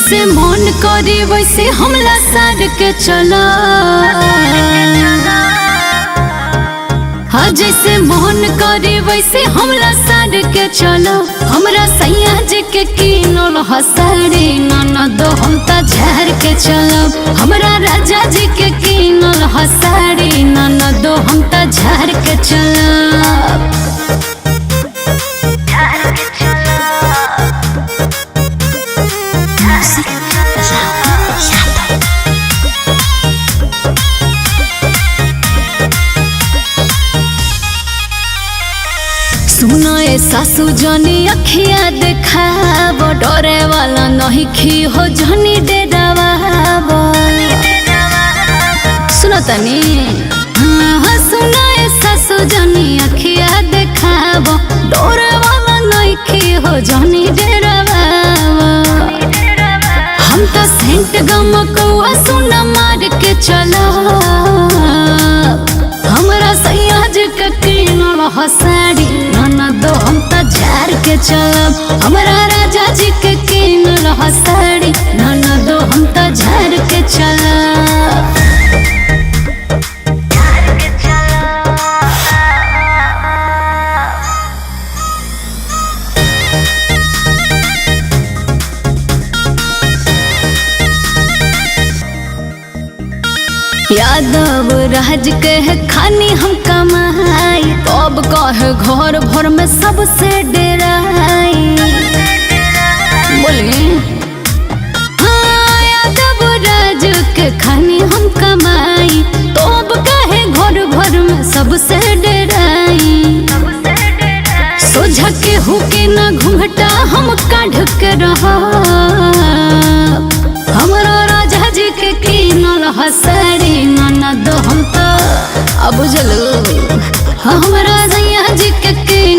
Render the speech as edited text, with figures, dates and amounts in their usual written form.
जैसे मन करे वैसे हमला सार के चला। हाँ जैसे मन करे वैसे हमला सार के चला। हमरा सैया जी के कीनल हसाड़ी ननद हम त झार के चलब। हमरा राजा जी के कीनल हसाड़ी ननद हम त झार के चलब। सुनो ए सासू जनी अखिया देखाब, डरे वाला नहीं खी हो जनी डेरावाब। सुनो तनी हाँ सुनो ए सासू जनी अखिया देखाब, डरे वाला नहीं खी हो जनी डेरावाब। हम तो सेंट गमकौआ सुना मार के चला। हमरा सैया जी के कीनल हसाड़ी ननद हम त झार के चलब। हमरा राजा जी के कीनल हसाड़ी ननद हम त झार के चलब। यादव राज के है खानी हम कमाई, तब कहे घर भर में सबसे डेराई। बोलिए हाँ यादव राज के खानी हम कमाई, तब कहे घर भर में सबसे डेराई। सोझा के हुके न घूंघटा हम काढ़ के रहा। हमरा राजा जी के कीनल हसाड़ी ननद हम त अब बुझलू। हमरा